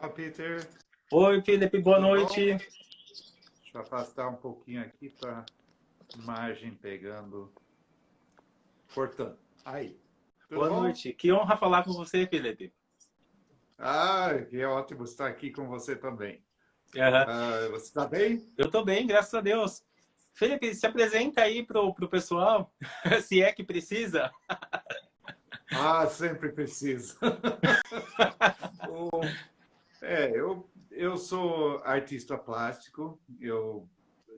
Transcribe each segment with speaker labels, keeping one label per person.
Speaker 1: Olá, Peter.
Speaker 2: Oi, Felipe, boa
Speaker 1: Tudo bom?
Speaker 2: noite.
Speaker 1: Deixa eu afastar um pouquinho aqui para imagem pegando, cortando. Aí. Tudo
Speaker 2: Boa
Speaker 1: bom?
Speaker 2: noite. Que honra falar com você, Felipe.
Speaker 1: Que é ótimo estar aqui com você também.
Speaker 2: Aham.
Speaker 1: Você está bem?
Speaker 2: Eu tô bem, graças a Deus. Felipe, se apresenta aí pro pessoal, se é que precisa.
Speaker 1: Sempre preciso. O- eu sou artista plástico. Eu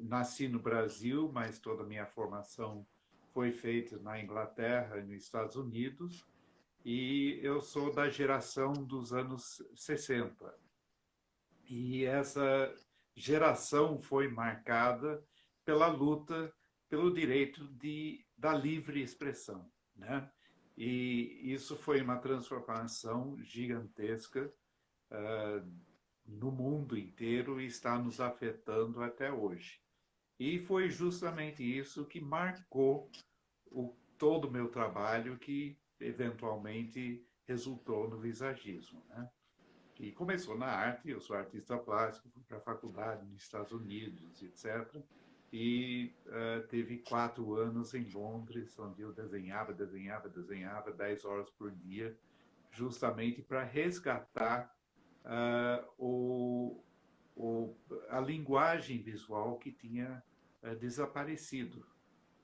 Speaker 1: nasci no Brasil, mas toda a minha formação foi feita na Inglaterra e nos Estados Unidos. E eu sou da geração dos anos 60. E essa geração foi marcada pela luta pelo direito da livre expressão, né? E isso foi uma transformação gigantesca no mundo inteiro e está nos afetando até hoje. E foi justamente isso que marcou todo o meu trabalho, que eventualmente resultou no visagismo, né? Que começou na arte. Eu sou artista plástico, fui para a faculdade nos Estados Unidos, etc. E teve 4 anos em Londres, onde eu desenhava 10 horas por dia, justamente para resgatar uh, o, o, a linguagem visual que tinha desaparecido.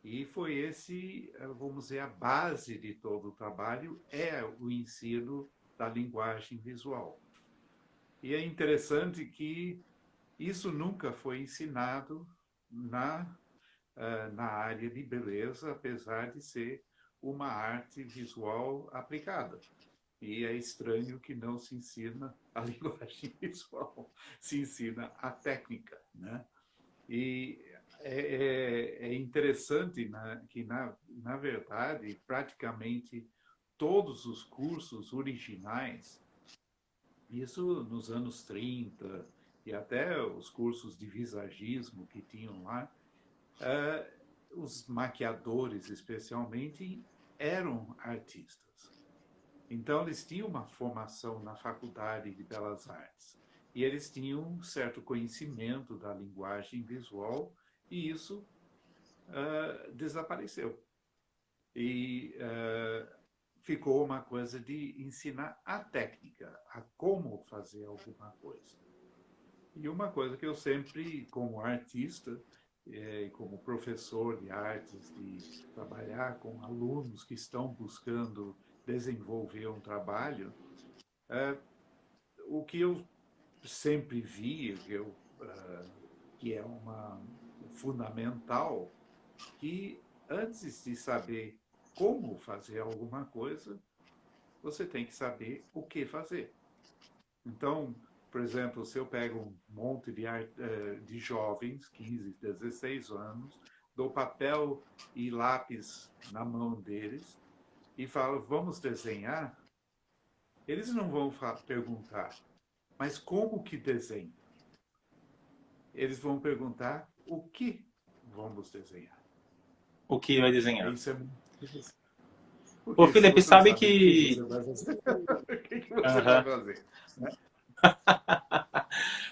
Speaker 1: E foi esse, vamos dizer, a base de todo o trabalho é o ensino da linguagem visual. E é interessante que isso nunca foi ensinado na área de beleza, apesar de ser uma arte visual aplicada. E é estranho que não se ensina a linguagem visual, se ensina a técnica, né? E é interessante, né, que, na verdade, praticamente todos os cursos originais, isso nos anos 30 e até os cursos de visagismo que tinham lá, os maquiadores, especialmente, eram artistas. Então, eles tinham uma formação na Faculdade de Belas Artes. E eles tinham um certo conhecimento da linguagem visual, e isso desapareceu. E ficou uma coisa de ensinar a técnica, a como fazer alguma coisa. E uma coisa que eu sempre, como artista, como professor de artes, de trabalhar com alunos que estão buscando desenvolver um trabalho, o que eu sempre vi, que é uma fundamental, que antes de saber como fazer alguma coisa, você tem que saber o que fazer. Então, por exemplo, se eu pego um monte de jovens, 15, 16 anos, dou papel e lápis na mão deles e falo, vamos desenhar, eles não vão perguntar, mas como que desenha? Eles vão perguntar o que vamos desenhar.
Speaker 2: O que vai desenhar?
Speaker 1: Isso é muito interessante.
Speaker 2: Ô,
Speaker 1: Porque se
Speaker 2: Felipe,
Speaker 1: você não
Speaker 2: sabe
Speaker 1: sabe o que
Speaker 2: que...
Speaker 1: você vai fazer, o que você vai
Speaker 2: Aham.
Speaker 1: fazer? Né?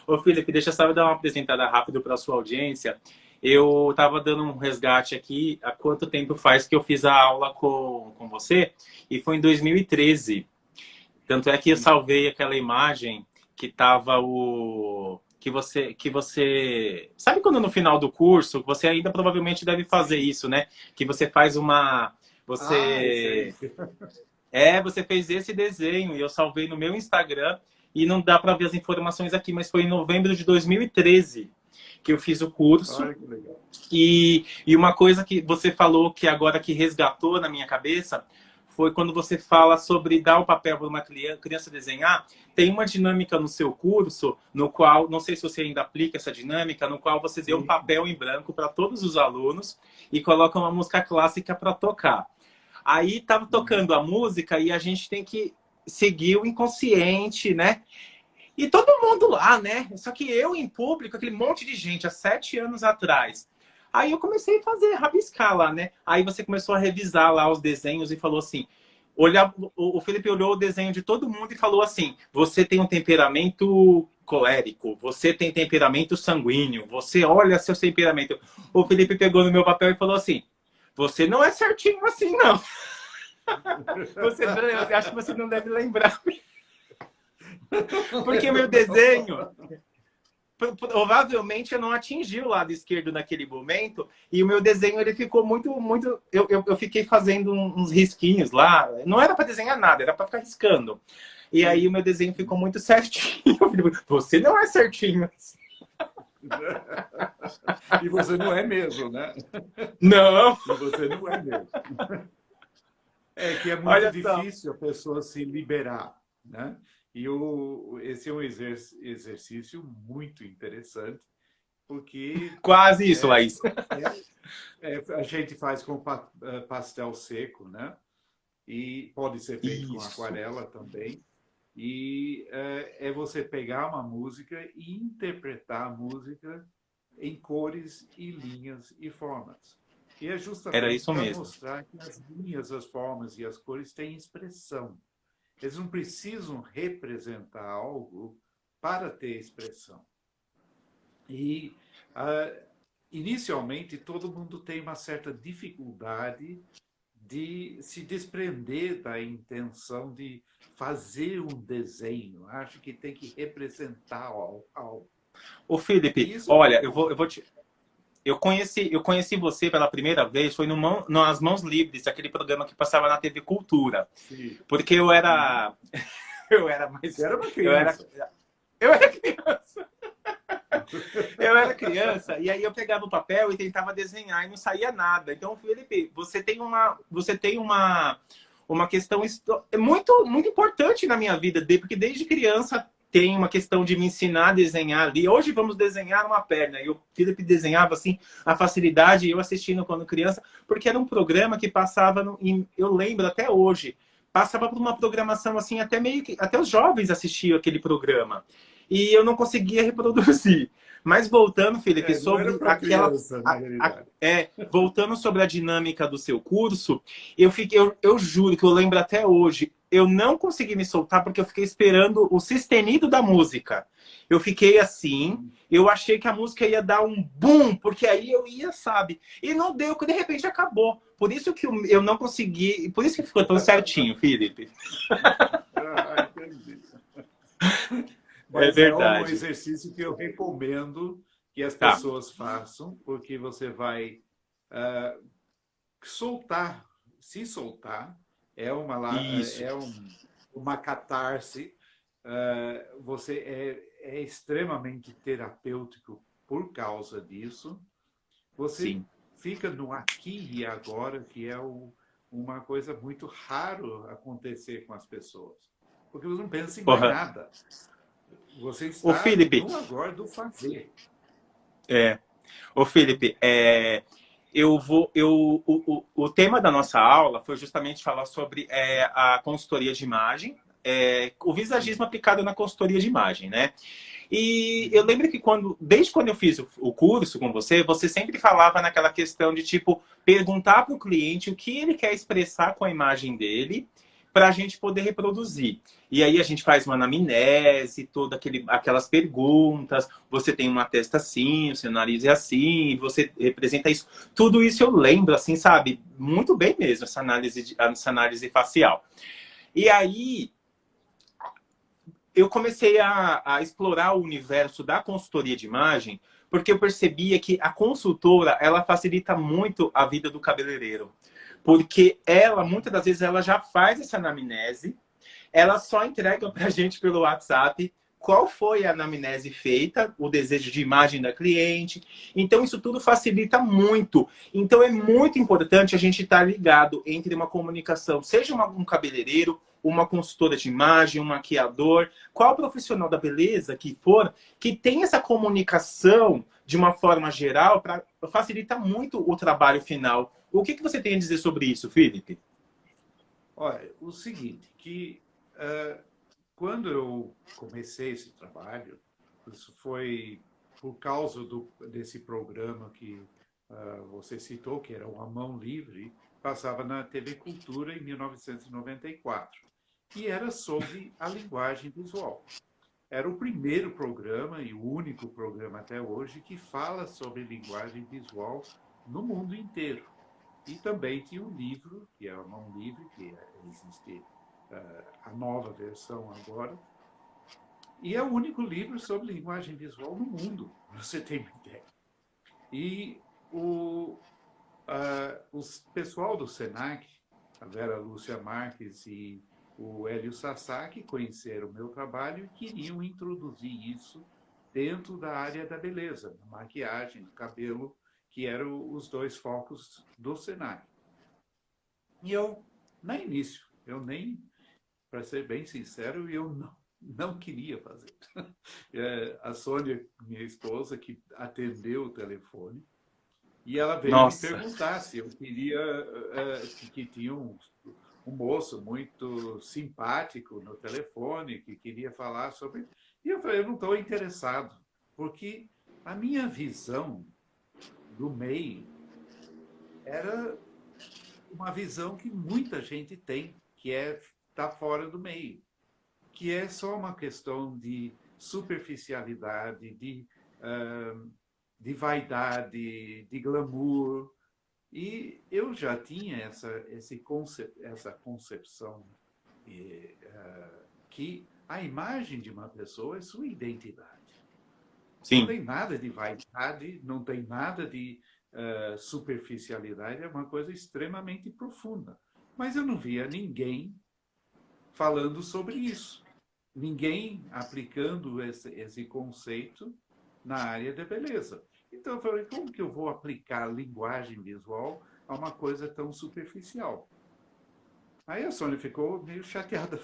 Speaker 2: Ô, Felipe, deixa eu só dar uma apresentada rápido para a sua audiência. Eu estava dando um resgate aqui, há quanto tempo faz que eu fiz a aula com você? E foi em 2013. Tanto é que eu
Speaker 1: Sim.
Speaker 2: salvei aquela imagem que tava o que você sabe quando no final do curso você ainda provavelmente deve fazer
Speaker 1: Sim.
Speaker 2: isso, né? Que você faz uma
Speaker 1: Sei.
Speaker 2: você você fez esse desenho e eu salvei no meu Instagram e não dá para ver as informações aqui, mas foi em novembro de 2013 que eu fiz o curso.
Speaker 1: Olha que legal.
Speaker 2: E uma coisa que você falou que agora que resgatou na minha cabeça foi quando você fala sobre dar o papel para uma criança desenhar. Tem uma dinâmica no seu curso, no qual, não sei se você ainda aplica essa dinâmica, no qual você deu um
Speaker 1: Sim.
Speaker 2: papel em branco para todos os alunos e coloca uma música clássica para tocar. Aí estava
Speaker 1: Uhum.
Speaker 2: tocando a música e a gente tem que seguir o inconsciente, né? E todo mundo lá, né? Só que eu em público, aquele monte de gente, há 7 anos atrás. Aí eu comecei a fazer, rabiscar lá, né? Aí você começou a revisar lá os desenhos e falou assim: olhava, o Felipe olhou o desenho de todo mundo e falou assim: você tem um temperamento colérico, você tem temperamento sanguíneo, você olha seu temperamento. O Felipe pegou no meu papel e falou assim: você não é certinho assim, não. Eu acho que você não deve lembrar.
Speaker 1: Não
Speaker 2: Porque o meu
Speaker 1: lembro, não.
Speaker 2: desenho, provavelmente eu não atingi o lado esquerdo naquele momento, e o meu desenho ele ficou muito. Eu fiquei fazendo uns risquinhos lá. Não era para desenhar nada, era para ficar riscando. E aí o
Speaker 1: Sim.
Speaker 2: meu desenho ficou muito certinho. Você não é certinho.
Speaker 1: E você não é mesmo, né?
Speaker 2: Não,
Speaker 1: E você não é mesmo. É que é muito
Speaker 2: olha só.
Speaker 1: difícil a pessoa se liberar, né? E esse é um exercício muito interessante, porque
Speaker 2: Quase isso,
Speaker 1: é,
Speaker 2: Laís.
Speaker 1: a gente faz com pastel seco, né? E pode ser feito com
Speaker 2: Isso.
Speaker 1: aquarela também. E é você pegar uma música e interpretar a música em cores e linhas e formas. E é
Speaker 2: Era
Speaker 1: justamente
Speaker 2: isso
Speaker 1: para
Speaker 2: mesmo.
Speaker 1: mostrar que as linhas, as formas e as cores têm expressão. Eles não precisam representar algo para ter expressão. E, inicialmente, todo mundo tem uma certa dificuldade de se desprender da intenção de fazer um desenho. Acho que tem que representar algo.
Speaker 2: Ô,
Speaker 1: E
Speaker 2: Felipe,
Speaker 1: isso é
Speaker 2: olha,
Speaker 1: muito
Speaker 2: eu
Speaker 1: bom.
Speaker 2: vou te. Eu conheci você pela primeira vez, foi no nas Mãos Livres, aquele programa que passava na TV Cultura.
Speaker 1: Sim.
Speaker 2: Porque
Speaker 1: Uhum.
Speaker 2: eu era
Speaker 1: Você
Speaker 2: mais,
Speaker 1: era uma
Speaker 2: eu era,
Speaker 1: criança.
Speaker 2: eu era criança. Eu era criança e aí eu pegava o papel e tentava desenhar e não saía nada. Então, Felipe, você tem uma questão muito importante na minha vida, porque desde criança tem uma questão de me ensinar a desenhar ali. Hoje vamos desenhar uma perna. E o Felipe desenhava assim a facilidade, eu assistindo quando criança, porque era um programa que passava, eu lembro até hoje, passava por uma programação assim, até meio que até os jovens assistiam aquele programa. E eu não conseguia reproduzir. Mas voltando, Felipe,
Speaker 1: Não era
Speaker 2: sobre
Speaker 1: para criança, na realidade.
Speaker 2: voltando sobre a dinâmica do seu curso, eu juro que eu lembro até hoje, eu não consegui me soltar porque eu fiquei esperando o sustenido da música. Eu fiquei assim, eu achei que a música ia dar um boom, porque aí eu ia, sabe? E não deu, que de repente acabou. Por isso que eu não consegui, por isso que ficou tão certinho, Felipe.
Speaker 1: Entendi.
Speaker 2: É
Speaker 1: Mas é um
Speaker 2: verdade.
Speaker 1: exercício que eu recomendo que as
Speaker 2: Tá.
Speaker 1: pessoas façam, porque você vai ah, soltar, se soltar, é
Speaker 2: Isso.
Speaker 1: uma catarse. Você é extremamente terapêutico por causa disso. Você
Speaker 2: Sim.
Speaker 1: fica no aqui e agora, que é uma coisa muito raro acontecer com as pessoas. Porque você não pensa em mais
Speaker 2: Porra.
Speaker 1: nada. Você
Speaker 2: Ô,
Speaker 1: está
Speaker 2: Felipe,
Speaker 1: no agora do fazer.
Speaker 2: é, Ô, Felipe, eu vou, o tema da nossa aula foi justamente falar sobre a consultoria de imagem, o visagismo
Speaker 1: Sim.
Speaker 2: aplicado na consultoria de imagem, né? E eu
Speaker 1: Uhum.
Speaker 2: lembro que desde quando eu fiz o curso com você, você sempre falava naquela questão de tipo perguntar para o cliente o que ele quer expressar com a imagem dele para a gente poder reproduzir. E aí a gente faz uma anamnese, aquelas perguntas. Você tem uma testa assim, o seu nariz é assim, você representa isso. Tudo isso eu lembro, assim, sabe? Muito bem mesmo, essa análise facial. E aí eu comecei a explorar o universo da consultoria de imagem, porque eu percebia que a consultora, ela facilita muito a vida do cabeleireiro. Porque ela, muitas das vezes, ela já faz essa anamnese, ela só entrega para a gente pelo WhatsApp qual foi a anamnese feita, o desejo de imagem da cliente. Então, isso tudo facilita muito. Então, é muito importante a gente estar ligado entre uma comunicação, seja um cabeleireiro, uma consultora de imagem, um maquiador, qual profissional da beleza que for, que tem essa comunicação de uma forma geral para facilitar muito o trabalho final. O que você tem a dizer sobre isso, Felipe?
Speaker 1: Olha, o seguinte, que quando eu comecei esse trabalho, isso foi por causa desse programa que você citou, que era o A Mão Livre, passava na TV Cultura em 1994, e era sobre a linguagem visual. Era o primeiro programa e o único programa até hoje que fala sobre linguagem visual no mundo inteiro. E também tinha um livro, que é um livro que existe a nova versão agora, e é o único livro sobre linguagem visual no mundo, para você ter uma ideia. E o pessoal do Senac, a Vera Lúcia Marques e o Hélio Sasaki, conheceram o meu trabalho e queriam introduzir isso dentro da área da beleza, da maquiagem, do cabelo, que eram os dois focos do Senac. E eu, no início, eu nem, para ser bem sincero, eu não queria fazer. A Sônia, minha esposa, que atendeu o telefone, e ela veio me
Speaker 2: Nossa.
Speaker 1: perguntar se eu queria, que tinha um moço muito simpático no telefone, que queria falar sobre. E eu falei, eu não estou interessado, porque a minha visão do MEI era uma visão que muita gente tem, que é estar fora do meio, que é só uma questão de superficialidade, de vaidade, de glamour. E eu já tinha essa concepção que a imagem de uma pessoa é sua identidade. Não
Speaker 2: Sim.
Speaker 1: tem nada de vaidade, não tem nada de superficialidade, é uma coisa extremamente profunda. Mas eu não via ninguém falando sobre isso. Ninguém aplicando esse conceito na área da beleza. Então eu falei, como que eu vou aplicar linguagem visual a uma coisa tão superficial? Aí a Sônia ficou meio chateada.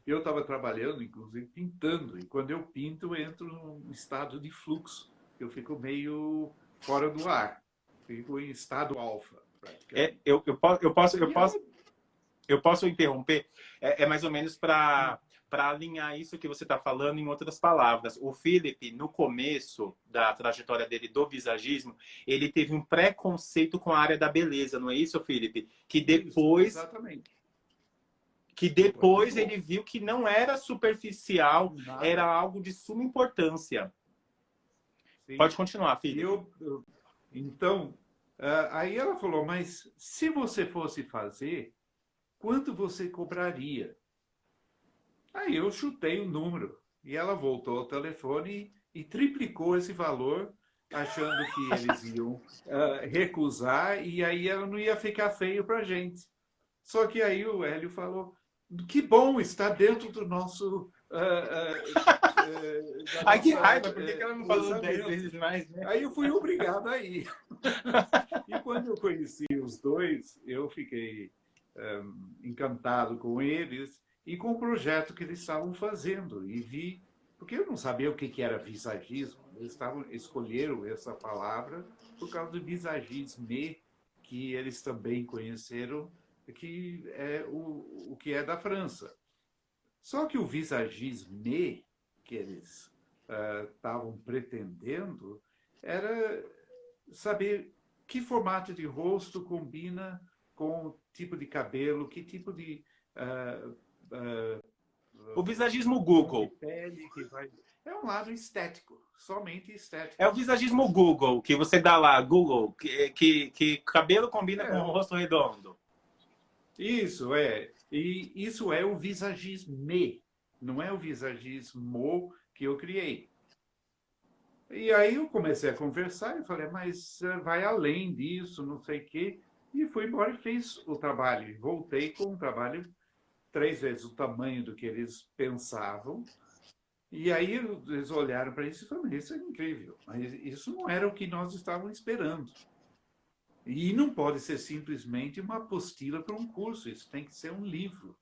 Speaker 1: Eu estava trabalhando, inclusive, pintando. E quando eu pinto, eu entro num estado de fluxo. Eu fico meio fora do ar. Fico em estado alfa, praticamente. E ela,
Speaker 2: Eu posso interromper? É mais ou menos para alinhar isso que você está falando em outras palavras. O Philip, no começo da trajetória dele do visagismo, ele teve um preconceito com a área da beleza, não é isso, Philip?
Speaker 1: isso, exatamente.
Speaker 2: Que
Speaker 1: Não, pode
Speaker 2: depois
Speaker 1: continuar.
Speaker 2: ele viu que não era superficial, era
Speaker 1: Nada.
Speaker 2: algo de suma importância.
Speaker 1: Sim.
Speaker 2: Pode continuar,
Speaker 1: E
Speaker 2: Philip.
Speaker 1: então, aí ela falou, mas se você fosse fazer, quanto você cobraria? Aí eu chutei o número e ela voltou ao telefone e triplicou esse valor, achando que eles iam recusar e aí ela não ia ficar feio para a gente. Só que aí o Hélio falou, que bom, está dentro do nosso da
Speaker 2: Ai, que
Speaker 1: nossa
Speaker 2: raiva, por que ela não falou 10
Speaker 1: orçamento.
Speaker 2: vezes mais, né?
Speaker 1: Aí eu fui obrigado a ir. E quando eu conheci os dois, eu fiquei encantado com eles e com o projeto que eles estavam fazendo. E vi, porque eu não sabia o que era visagismo, eles escolheram essa palavra por causa do visagisme, que eles também conheceram, que é o que é da França. Só que o visagisme que eles estavam pretendendo era saber que formato de rosto combina com o tipo de cabelo, que tipo de
Speaker 2: O visagismo
Speaker 1: tom de
Speaker 2: Google.
Speaker 1: pele que vai. É um lado estético, somente
Speaker 2: É
Speaker 1: estético.
Speaker 2: o visagismo Google, que você dá lá, Google, que cabelo combina com
Speaker 1: É,
Speaker 2: o rosto redondo.
Speaker 1: isso é. E isso é o visagisme, não é o visagismo que eu criei. E aí eu comecei a conversar e falei, mas vai além disso, não sei o quê. E fui embora e fiz o trabalho. E voltei com um trabalho 3 vezes o tamanho do que eles pensavam. E aí eles olharam para isso e falaram, isso é incrível. Mas isso não era o que nós estávamos esperando. E não pode ser simplesmente uma apostila para um curso, isso tem que ser um livro.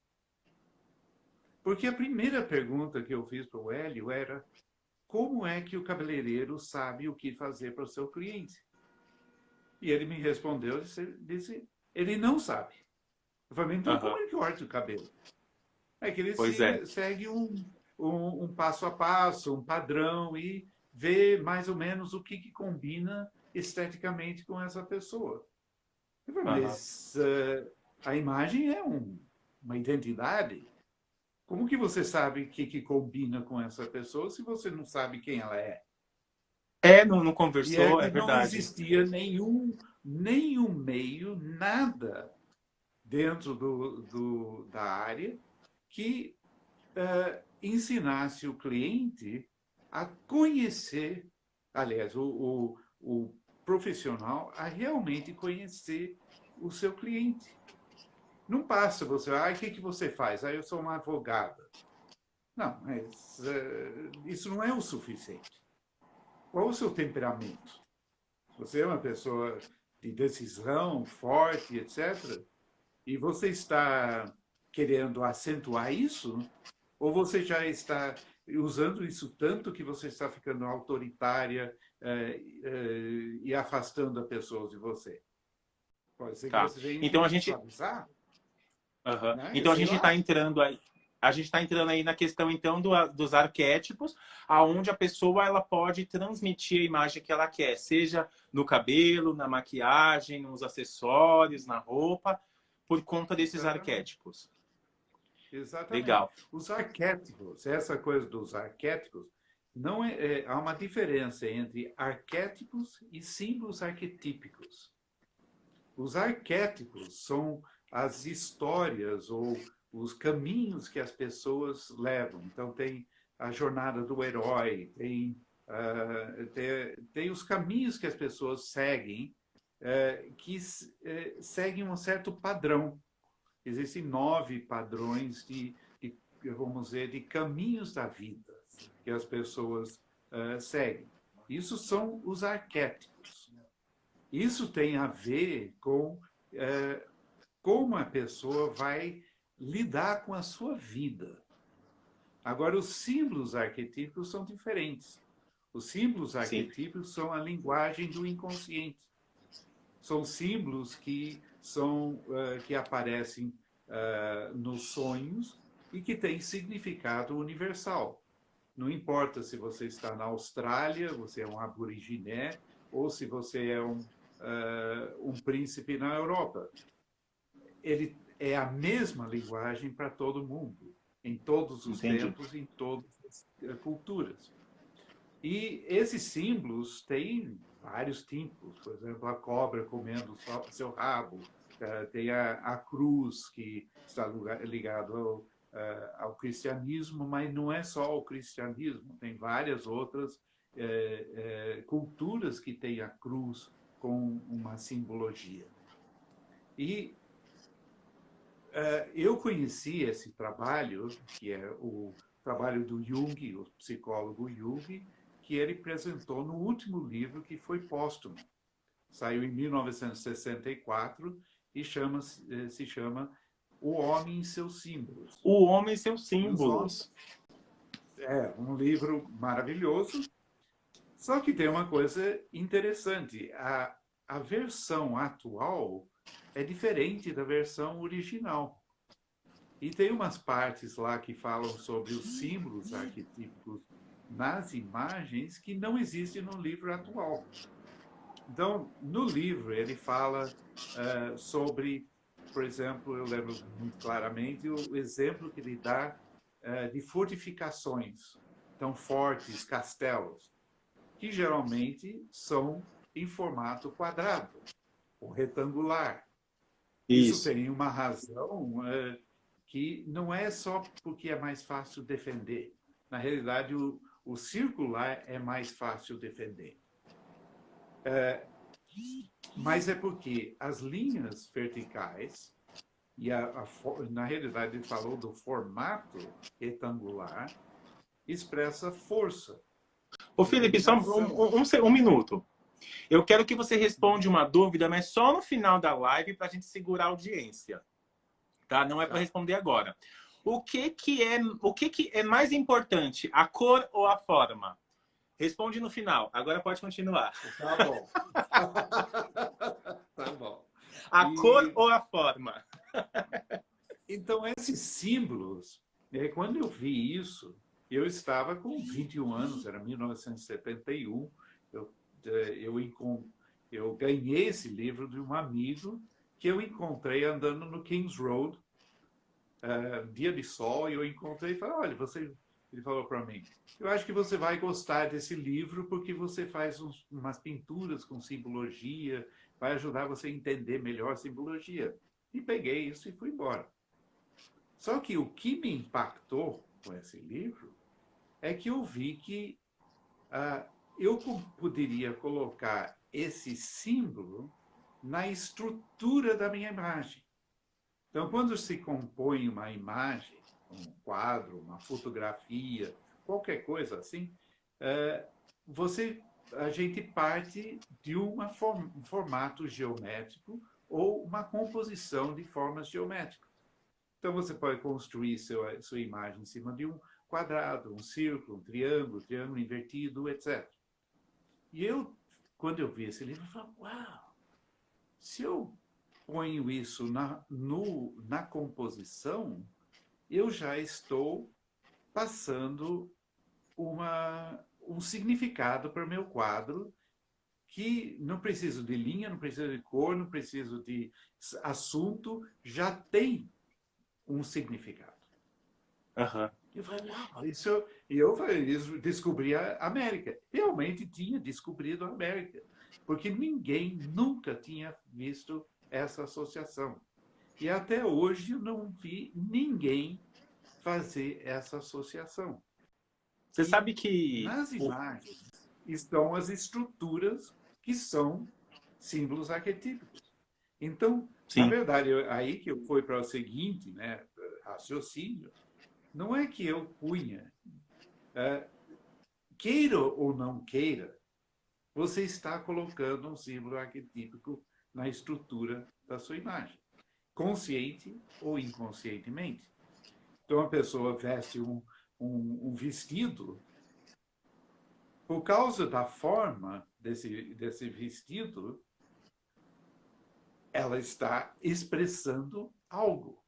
Speaker 1: Porque a primeira pergunta que eu fiz para o Hélio era como é que o cabeleireiro sabe o que fazer para o seu cliente? E ele me respondeu, disse ele não sabe. Eu falei, então como
Speaker 2: Aham.
Speaker 1: ele corta o cabelo? É que ele
Speaker 2: Pois é.
Speaker 1: segue um passo a passo, um padrão e vê mais ou menos o que combina esteticamente com essa pessoa.
Speaker 2: Aham.
Speaker 1: Mas a imagem é uma identidade. Como que você sabe o que combina com essa pessoa se você não sabe quem ela é?
Speaker 2: É, não, não
Speaker 1: E é
Speaker 2: conversou, é
Speaker 1: que não
Speaker 2: verdade.
Speaker 1: existia nenhum meio, nada dentro da área que ensinasse o cliente a conhecer, aliás, o profissional a realmente conhecer o seu cliente. Não passa você, o que você faz? Eu sou uma advogada. Não, mas isso não é o suficiente. Qual o seu temperamento? Você é uma pessoa de decisão, forte, etc. E você está querendo acentuar isso? Ou você já está usando isso tanto que você está ficando autoritária e afastando as pessoas de você? Pode ser que
Speaker 2: Tá.
Speaker 1: você venha
Speaker 2: Então a
Speaker 1: querer
Speaker 2: gente,
Speaker 1: suavizar,
Speaker 2: aham.
Speaker 1: né? Eu
Speaker 2: Então a
Speaker 1: sei
Speaker 2: gente está
Speaker 1: lá.
Speaker 2: entrando aí. A gente está entrando aí na questão então dos arquétipos, aonde a pessoa ela pode transmitir a imagem que ela quer, seja no cabelo, na maquiagem, nos acessórios, na roupa, por conta desses
Speaker 1: Exatamente.
Speaker 2: arquétipos.
Speaker 1: Exatamente.
Speaker 2: Legal.
Speaker 1: Os arquétipos, essa coisa dos arquétipos, não há uma diferença entre arquétipos e símbolos arquetípicos. Os arquétipos são as histórias ou os caminhos que as pessoas levam. Então, tem a jornada do herói, tem os caminhos que as pessoas seguem, que seguem um certo padrão. Existem 9 padrões vamos dizer, de caminhos da vida que as pessoas seguem. Isso são os arquétipos. Isso tem a ver com como a pessoa vai lidar com a sua vida. Agora, os símbolos arquetípicos são diferentes. Os símbolos
Speaker 2: Sim,
Speaker 1: arquetípicos são a linguagem do inconsciente. São símbolos que aparecem nos sonhos e que têm significado universal. Não importa se você está na Austrália, você é um aboriginé, ou se você é um príncipe na Europa. Ele é a mesma linguagem para todo mundo, em todos os
Speaker 2: entendi.
Speaker 1: tempos, em todas as culturas. E esses símbolos têm vários tipos, por exemplo, a cobra comendo só o seu rabo, tem a cruz, que está ligado ao cristianismo, mas não é só o cristianismo, tem várias outras culturas que têm a cruz com uma simbologia. E eu conheci esse trabalho, que é o trabalho do Jung, o psicólogo Jung, que ele apresentou no último livro que foi póstumo. Saiu em 1964 e se chama O Homem e Seus Símbolos.
Speaker 2: O homem e seus
Speaker 1: E os homens,
Speaker 2: símbolos.
Speaker 1: um livro maravilhoso, só que tem uma coisa interessante. A versão atual é diferente da versão original. E tem umas partes lá que falam sobre os símbolos arquetípicos nas imagens que não existem no livro atual. Então, no livro, ele fala sobre, por exemplo, eu lembro muito claramente o exemplo que ele dá de fortificações, então fortes, castelos, que geralmente são em formato quadrado ou retangular. Isso
Speaker 2: Isso.
Speaker 1: tem uma razão que não é só porque é mais fácil defender. Na realidade, o circular é mais fácil defender. Mas é porque as linhas verticais, e na realidade ele falou do formato retangular, expressa força,
Speaker 2: Ô, Felipe, só
Speaker 1: determinação.
Speaker 2: um minuto. Eu quero que você responda uma dúvida, mas só no final da live para a gente segurar a audiência. Tá? Não é para
Speaker 1: Tá,
Speaker 2: responder agora. O que é mais importante, a cor ou a forma? Responde no final. Agora pode continuar.
Speaker 1: tá bom. Tá bom.
Speaker 2: A cor
Speaker 1: E
Speaker 2: ou a forma?
Speaker 1: então esses símbolos, quando eu vi isso, eu estava com 21 anos, era 1971. Eu, eu ganhei esse livro de um amigo que eu encontrei andando no Kings Road, dia de sol, e eu encontrei e falei, olha, ele falou para mim, eu acho que você vai gostar desse livro porque você faz umas pinturas com simbologia, vai ajudar você a entender melhor a simbologia. E peguei isso e fui embora. Só que o que me impactou com esse livro é que eu vi que eu poderia colocar esse símbolo na estrutura da minha imagem. Então, quando se compõe uma imagem, um quadro, uma fotografia, qualquer coisa assim, a gente parte de um formato geométrico ou uma composição de formas geométricas. Então, você pode construir sua imagem em cima de um quadrado, um círculo, um triângulo invertido, etc. E quando eu vi esse livro, eu falei, uau, se eu ponho isso na composição, eu já estou passando um significado para o meu quadro que não preciso de linha, não preciso de cor, não preciso de assunto, já tem um significado.
Speaker 2: Uhum.
Speaker 1: Eu falei, uau, eu descobri a América. Realmente tinha descobrido a América, porque ninguém nunca tinha visto essa associação. E até hoje eu não vi ninguém fazer essa associação.
Speaker 2: Você
Speaker 1: E
Speaker 2: sabe que...
Speaker 1: nas imagens estão as estruturas que são símbolos arquetípicos. Então, na
Speaker 2: Sim,
Speaker 1: verdade, aí que eu fui para o seguinte, né, raciocínio, não é que eu punha, queira ou não queira, você está colocando um símbolo arquetípico na estrutura da sua imagem, consciente ou inconscientemente. Então, a pessoa veste um vestido, por causa da forma desse vestido, ela está expressando algo.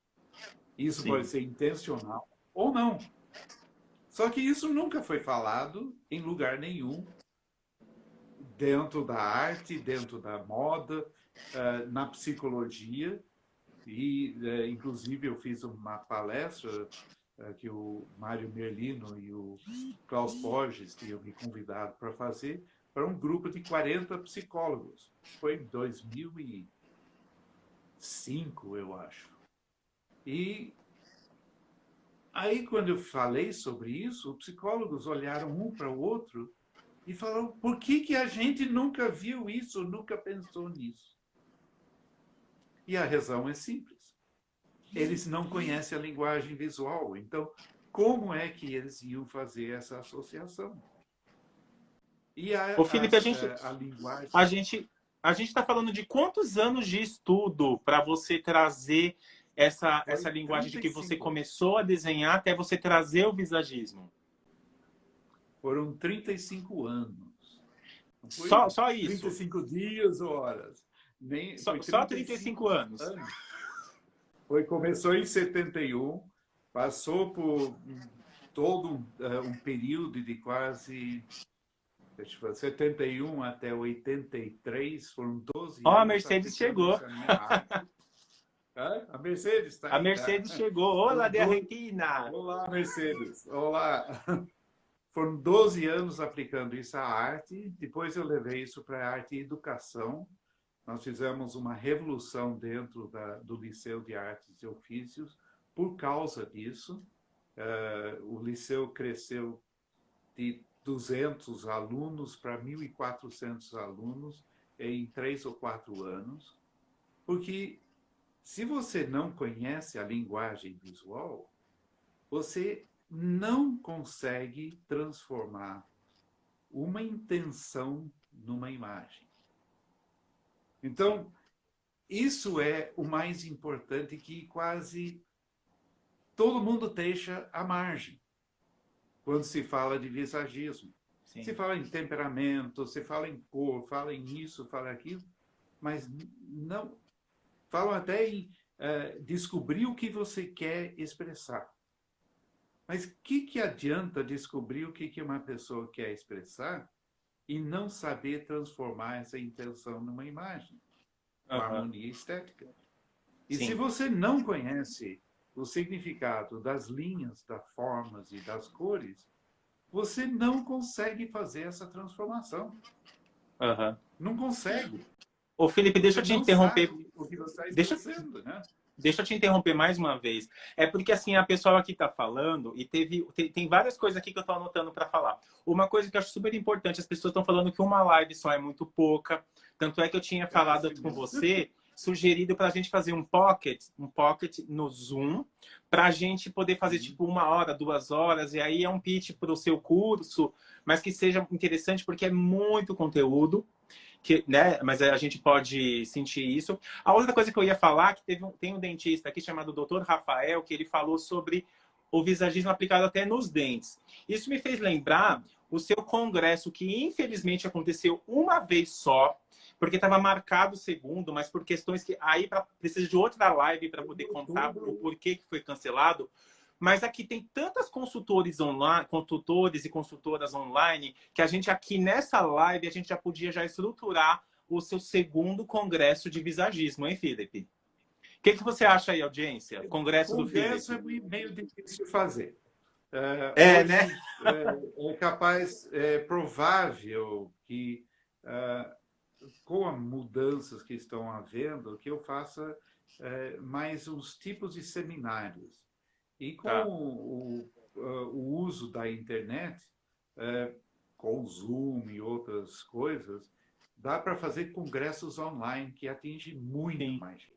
Speaker 1: Isso
Speaker 2: sim.
Speaker 1: pode ser intencional ou não. Só que isso nunca foi falado em lugar nenhum, dentro da arte, dentro da moda, na psicologia. E, inclusive, eu fiz uma palestra que o Mário Merlino e o Klaus Borges tinham me convidado para fazer, para um grupo de 40 psicólogos. Foi em 2005, eu acho. E aí, quando eu falei sobre isso, os psicólogos olharam um para o outro e falaram, por que a gente nunca viu isso, nunca pensou nisso? E a razão é simples. Eles não conhecem a linguagem visual. Então, como é que eles iam fazer essa associação? E
Speaker 2: Ô, Felipe,
Speaker 1: a linguagem...
Speaker 2: a gente, a gente está falando de quantos anos de estudo para você trazer essa
Speaker 1: Foi
Speaker 2: linguagem de que você
Speaker 1: 35 anos.
Speaker 2: começou a desenhar até você trazer o visagismo?
Speaker 1: Foram 35 anos. Não foi
Speaker 2: Só isso?
Speaker 1: 35 dias ou horas. Nem, foi
Speaker 2: Só
Speaker 1: 35
Speaker 2: 35 anos?
Speaker 1: anos. Começou em 71, passou por todo um período de quase, deixa eu ver, 71 até 83, foram 12
Speaker 2: Ó, a
Speaker 1: anos
Speaker 2: Mercedes
Speaker 1: aplicando
Speaker 2: chegou.
Speaker 1: isso na minha arte. A Mercedes está
Speaker 2: A
Speaker 1: aí.
Speaker 2: Mercedes chegou. Olá,
Speaker 1: Foram
Speaker 2: de Argentina!
Speaker 1: Olá, Mercedes. Olá. Foram 12 anos aplicando isso à arte. Depois eu levei isso para a arte e educação. Nós fizemos uma revolução dentro do Liceu de Artes e Ofícios por causa disso. O liceu cresceu de 200 alunos para 1.400 alunos em 3 ou 4 anos, porque se você não conhece a linguagem visual, você não consegue transformar uma intenção numa imagem. Então, isso é o mais importante, que quase todo mundo deixa à margem quando se fala de visagismo.
Speaker 2: Sim.
Speaker 1: Se fala em temperamento, se fala em cor, fala em isso, fala aquilo, mas não falam até em descobrir o que você quer expressar. Mas o que adianta descobrir o que uma pessoa quer expressar e não saber transformar essa intenção numa imagem, com
Speaker 2: Uhum.
Speaker 1: harmonia estética? E se
Speaker 2: Sim.
Speaker 1: você não conhece o significado das linhas, das formas e das cores, você não consegue fazer essa transformação.
Speaker 2: Aham.
Speaker 1: Não consegue.
Speaker 2: Ô, Felipe, deixa
Speaker 1: Você
Speaker 2: eu te
Speaker 1: não
Speaker 2: interromper.
Speaker 1: sabe o que você está
Speaker 2: Deixa,
Speaker 1: fazendo, né?
Speaker 2: Deixa eu te interromper mais uma vez. É porque assim a pessoa aqui está falando e tem várias coisas aqui que eu estou anotando para falar. Uma coisa que eu acho super importante, as pessoas estão falando que uma live só é muito pouca. Tanto é que eu tinha
Speaker 1: É
Speaker 2: falado
Speaker 1: assim
Speaker 2: com
Speaker 1: mesmo.
Speaker 2: você, sugerido para a gente fazer um pocket no Zoom, para a gente poder fazer tipo 1 hora, 2 horas, e aí é um pitch para o seu curso, mas que seja interessante porque é muito conteúdo que, né? Mas a gente pode sentir isso. A outra coisa que eu ia falar, que tem um dentista aqui chamado Dr. Rafael, que ele falou sobre o visagismo aplicado até nos dentes. Isso me fez lembrar o seu congresso, que infelizmente aconteceu uma vez só, porque estava marcado o segundo, mas por questões que aí precisa de outra live para poder contar o porquê que foi cancelado. Mas aqui tem tantas consultores online, consultores e consultoras online, que a gente aqui nessa live a gente já podia já estruturar o seu segundo congresso de visagismo, hein, Felipe? O que você acha aí, audiência? Congresso do
Speaker 1: Congresso é
Speaker 2: Felipe.
Speaker 1: meio difícil de fazer.
Speaker 2: É, né?
Speaker 1: Hoje é capaz, é provável que com as mudanças que estão havendo, que eu faça mais uns tipos de seminários. E com
Speaker 2: Tá.
Speaker 1: o uso da internet, com o Zoom e outras coisas, dá para fazer congressos online que atinge muito
Speaker 2: Sim.
Speaker 1: mais gente.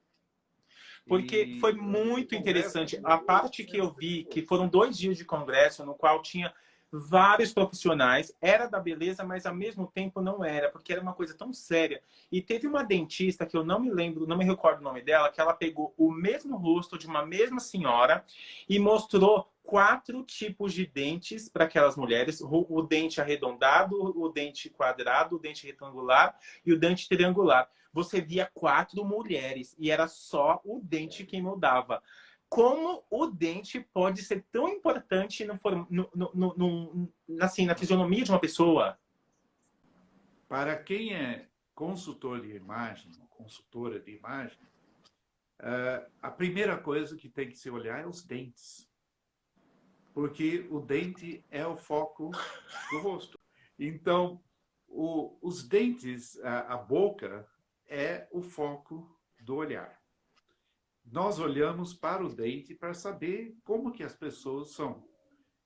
Speaker 2: Porque foi
Speaker 1: E o
Speaker 2: muito
Speaker 1: congresso
Speaker 2: interessante. A parte que eu
Speaker 1: 1.800
Speaker 2: vi, que
Speaker 1: pessoas.
Speaker 2: foram 2 dias de congresso, no qual tinha vários profissionais, era da beleza, mas ao mesmo tempo não era, porque era uma coisa tão séria. E teve uma dentista, que eu não me lembro, não me recordo o nome dela, que ela pegou o mesmo rosto de uma mesma senhora e mostrou 4 tipos de dentes para aquelas mulheres: o dente arredondado, o dente quadrado, o dente retangular e o dente triangular. Você via 4 mulheres e era só o dente quem mudava. Como o dente pode ser tão importante assim, na fisionomia de uma pessoa?
Speaker 1: Para quem é consultor de imagem, consultora de imagem, a primeira coisa que tem que se olhar é os dentes. Porque o dente é o foco do rosto. Então, os dentes, a boca, é o foco do olhar. Nós olhamos para o dente para saber como que as pessoas são.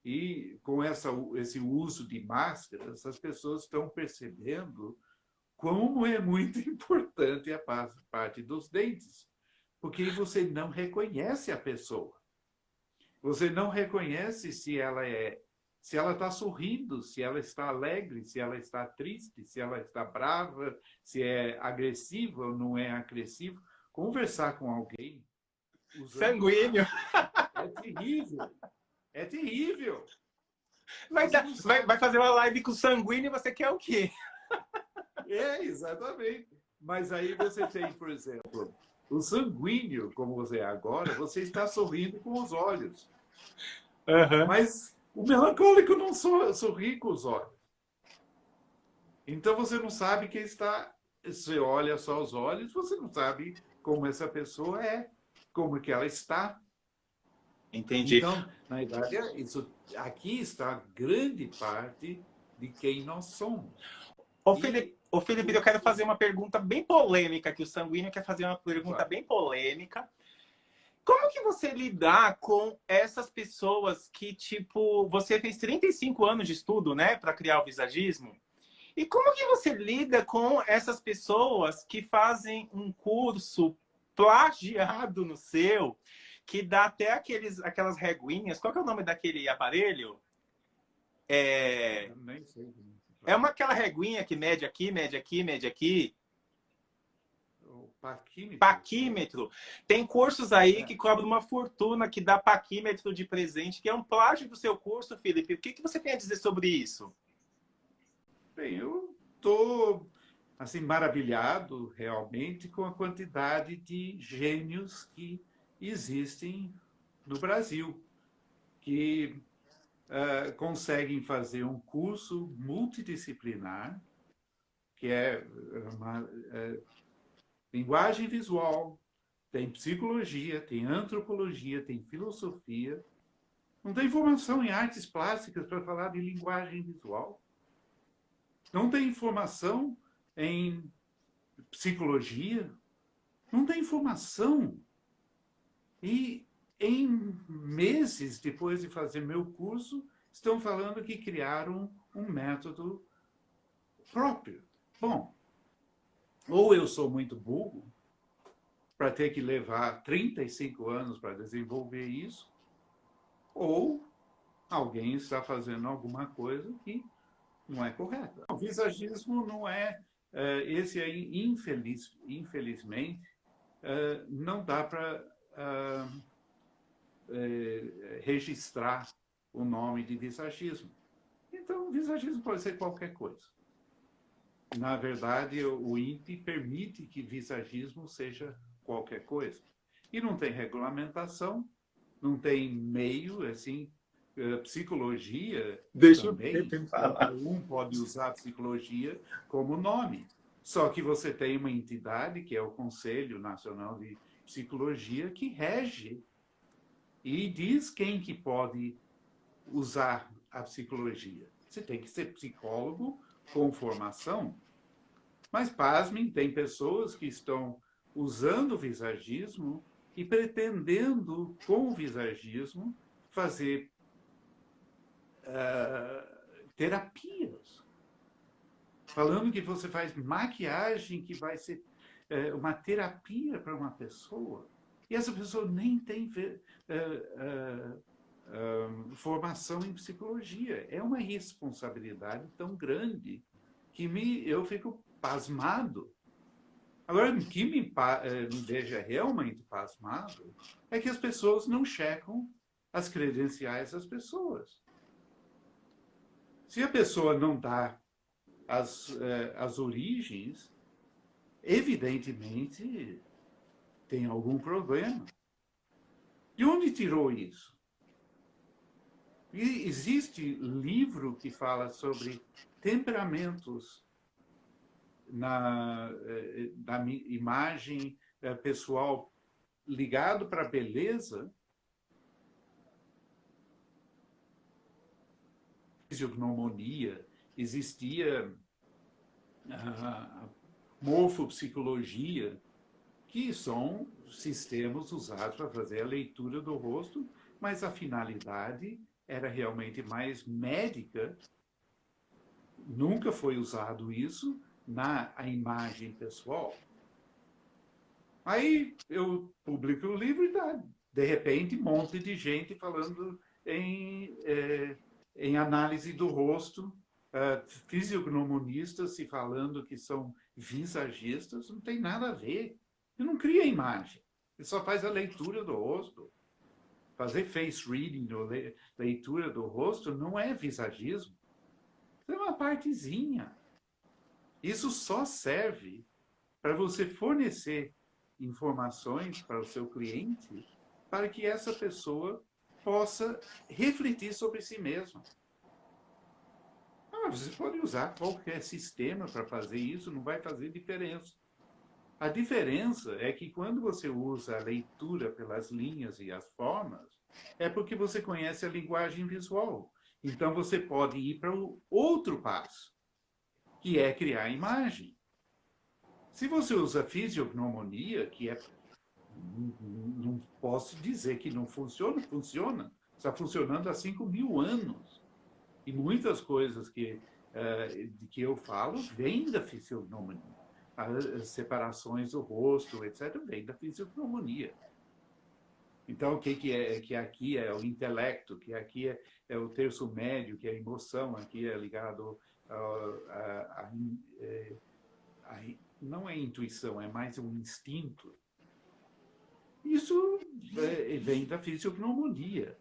Speaker 1: E com esse uso de máscaras, as pessoas estão percebendo como é muito importante a parte dos dentes, porque você não reconhece a pessoa. Você não reconhece se ela está sorrindo, se ela está alegre, se ela está triste, se ela está brava, se é agressiva ou não é agressiva. Conversar com alguém usando
Speaker 2: Sanguíneo.
Speaker 1: máscara é terrível. É terrível.
Speaker 2: Vai fazer uma live com sanguíneo e você quer o quê?
Speaker 1: Exatamente. Mas aí você tem, por exemplo, o sanguíneo, como você é agora, você está sorrindo com os olhos.
Speaker 2: Uhum.
Speaker 1: Mas o melancólico não sorri com os olhos. Então você não sabe quem está. Você olha só os olhos, você não sabe como essa pessoa é, como que ela está.
Speaker 2: Entendi.
Speaker 1: Então, na verdade, aqui está grande parte de quem nós somos.
Speaker 2: Ô Felipe, eu quero fazer uma pergunta bem polêmica, que o sanguíneo quer fazer uma pergunta bem polêmica. Como que você lidar com essas pessoas que, tipo, você fez 35 anos de estudo, né, para criar o visagismo? E como que você lida com essas pessoas que fazem um curso plagiado no seu, que dá até aquelas reguinhas? Qual que é o nome daquele aparelho?
Speaker 1: Eu nem sei.
Speaker 2: Aquela reguinha que mede aqui, mede aqui, mede aqui.
Speaker 1: O paquímetro.
Speaker 2: Paquímetro. Tem cursos aí que cobram uma fortuna, que dá paquímetro de presente, que é um plágio do seu curso, Felipe. O que você tem a dizer sobre isso?
Speaker 1: Bem, eu estou assim, maravilhado realmente com a quantidade de gênios que existem no Brasil, que conseguem fazer um curso multidisciplinar, que é uma linguagem visual, tem psicologia, tem antropologia, tem filosofia. Não tem formação em artes plásticas para falar de linguagem visual. Não tem informação em psicologia. Não tem informação. E em meses depois de fazer meu curso, estão falando que criaram um método próprio. Bom, ou eu sou muito burro para ter que levar 35 anos para desenvolver isso, ou alguém está fazendo alguma coisa que não é correta. O visagismo não é... esse aí, infelizmente, não dá para registrar o nome de visagismo. Então, o visagismo pode ser qualquer coisa. Na verdade, o INPE permite que visagismo seja qualquer coisa. E não tem regulamentação, não tem meio, assim, psicologia
Speaker 2: Deixa
Speaker 1: também.
Speaker 2: eu falar.
Speaker 1: Um pode usar a psicologia como nome. Só que você tem uma entidade, que é o Conselho Nacional de Psicologia, que rege e diz quem que pode usar a psicologia. Você tem que ser psicólogo com formação. Mas, pasmem, tem pessoas que estão usando o visagismo e pretendendo, com o visagismo, fazer terapias. Falando que você faz maquiagem, que vai ser uma terapia para uma pessoa. E essa pessoa nem tem formação em psicologia. É uma responsabilidade tão grande que eu fico pasmado. Agora, o que me deixa realmente pasmado é que as pessoas não checam as credenciais das pessoas. Se a pessoa não dá as origens, evidentemente tem algum problema. De onde tirou isso? E existe livro que fala sobre temperamentos na imagem pessoal ligado para a beleza, fisiognomonia, existia a morfopsicologia, que são sistemas usados para fazer a leitura do rosto, mas a finalidade era realmente mais médica. Nunca foi usado isso na imagem pessoal. Aí eu publico o livro e dá, de repente, um monte de gente falando em análise do rosto, fisiognomonistas se falando que são visagistas, não tem nada a ver. Ele não cria imagem, ele só faz a leitura do rosto. Fazer face reading, leitura do rosto, não é visagismo. É uma partezinha. Isso só serve para você fornecer informações para o seu cliente, para que essa pessoa possa refletir sobre si mesma. Você pode usar qualquer sistema para fazer isso, não vai fazer diferença. A diferença é que quando você usa a leitura pelas linhas e as formas, é porque você conhece a linguagem visual. Então você pode ir para o outro passo, que é criar imagem. Se você usa fisiognomonia, que não posso dizer que não funciona, funciona. Está funcionando há 5.000 anos. E muitas coisas que eu falo vêm da fisiognomonia. As separações do rosto, etc., vêm da fisiognomonia. Então, o que é que aqui é o intelecto, que aqui é o terço médio, que é a emoção, aqui é ligado não é intuição, é mais um instinto. Isso vem da fisiognomonia.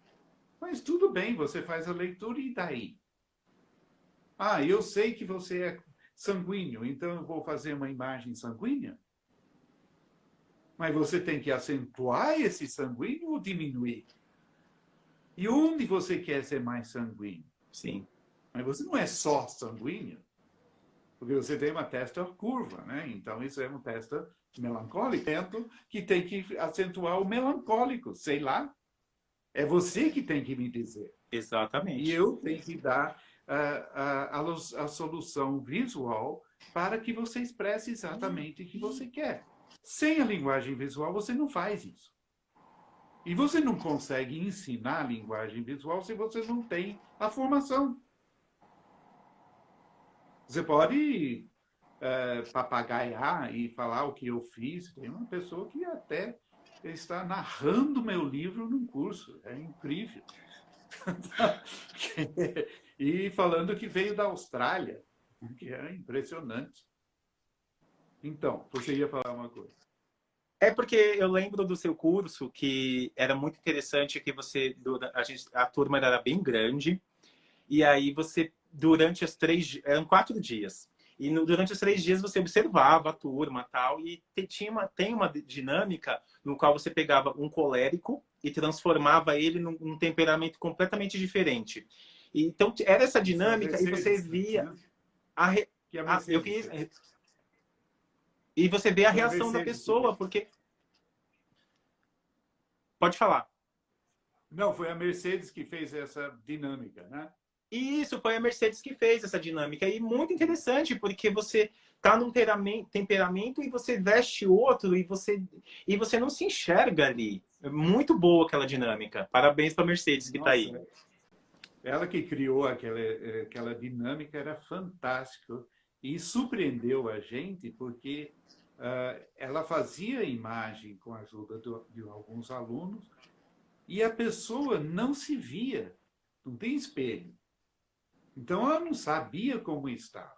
Speaker 1: Mas tudo bem, você faz a leitura e daí? Eu sei que você é sanguíneo, então eu vou fazer uma imagem sanguínea? Mas você tem que acentuar esse sanguíneo ou diminuir? E onde você quer ser mais sanguíneo?
Speaker 2: Sim.
Speaker 1: Mas você não é só sanguíneo. Porque você tem uma testa curva, né? Então, isso é uma testa melancólica, que tem que acentuar o melancólico, sei lá. É você que tem que me dizer. E
Speaker 2: Exatamente.
Speaker 1: eu tenho que dar a solução visual para que você expresse exatamente o que você quer. Sem a linguagem visual, você não faz isso. E você não consegue ensinar a linguagem visual se você não tem a formação. Você pode papagaiar e falar o que eu fiz. Tem uma pessoa que até está narrando meu livro num curso. É incrível. E falando que veio da Austrália, que é impressionante. Então, você ia falar uma coisa.
Speaker 2: É porque eu lembro do seu curso que era muito interessante que você, a turma era bem grande, e aí você, durante as eram 4 dias. E durante os 3 dias você observava a turma tal, e tem uma dinâmica no qual você pegava um colérico e transformava ele num temperamento completamente diferente. Então era essa
Speaker 1: Foi a
Speaker 2: dinâmica e você
Speaker 1: Mercedes,
Speaker 2: via
Speaker 1: né?
Speaker 2: a,
Speaker 1: Que a
Speaker 2: eu
Speaker 1: Mercedes
Speaker 2: fiz,
Speaker 1: fez.
Speaker 2: e você vê a
Speaker 1: Foi a
Speaker 2: reação da
Speaker 1: Mercedes que
Speaker 2: pessoa,
Speaker 1: fez.
Speaker 2: porque pode falar.
Speaker 1: Não, foi a Mercedes que fez essa dinâmica, né?
Speaker 2: E isso foi a Mercedes que fez essa dinâmica. E muito interessante, porque você tá num temperamento e você veste outro e você não se enxerga ali. É muito boa aquela dinâmica. Parabéns para a Mercedes que está aí.
Speaker 1: Nossa, ela que criou aquela dinâmica era fantástico e surpreendeu a gente porque ela fazia imagem com a ajuda de alguns alunos e a pessoa não se via, não tem espelho. Então ela não sabia como estava.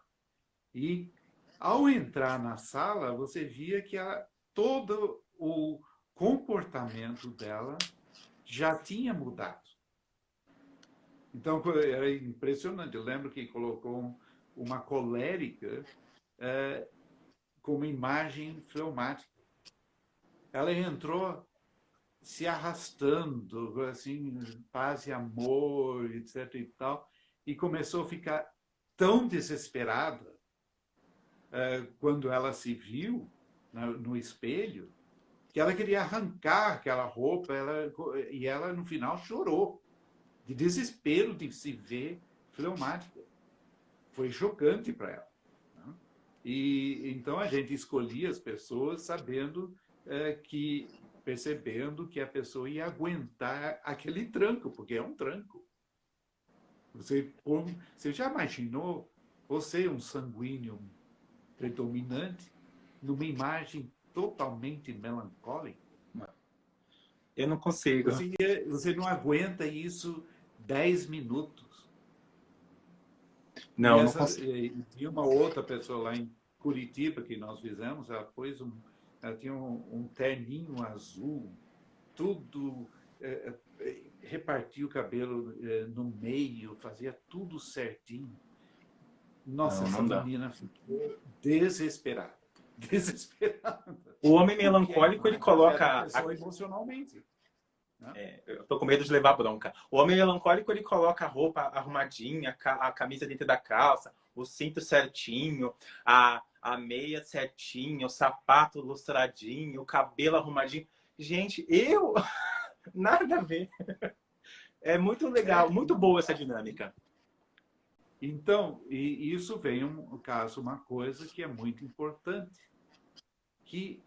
Speaker 1: E ao entrar na sala, você via que todo o comportamento dela já tinha mudado. Então era impressionante. Eu lembro que colocou uma colérica com uma imagem fleumática. Ela entrou se arrastando, assim, paz e amor, etc. e tal, e começou a ficar tão desesperada quando ela se viu no espelho, que ela queria arrancar aquela roupa, e ela no final chorou de desespero de se ver fleumática. Foi chocante para ela. Né? E então a gente escolhia as pessoas sabendo percebendo que a pessoa ia aguentar aquele tranco, porque é um tranco. Você já imaginou você, um sanguíneo predominante, numa imagem totalmente melancólica?
Speaker 2: Eu não consigo.
Speaker 1: Você não aguenta isso 10 minutos.
Speaker 2: Não, não consigo.
Speaker 1: Tinha uma outra pessoa lá em Curitiba que nós fizemos, ela tinha um terninho azul, tudo, repartia o cabelo no meio, fazia tudo certinho. Nossa,
Speaker 2: Não,
Speaker 1: essa
Speaker 2: não dá.
Speaker 1: menina ficou desesperada. Desesperada.
Speaker 2: O homem
Speaker 1: Porque a
Speaker 2: melancólico, ele
Speaker 1: imagem afeta a
Speaker 2: coloca
Speaker 1: pessoa emocionalmente. Né?
Speaker 2: eu tô com medo de levar bronca. O homem melancólico, ele coloca a roupa arrumadinha, a camisa dentro da calça, o cinto certinho, a meia certinha, o sapato lustradinho, o cabelo arrumadinho. Gente, eu... Nada a ver. É muito legal, muito
Speaker 1: Não.
Speaker 2: boa essa dinâmica.
Speaker 1: Então, e isso vem um caso, uma coisa que é muito importante, que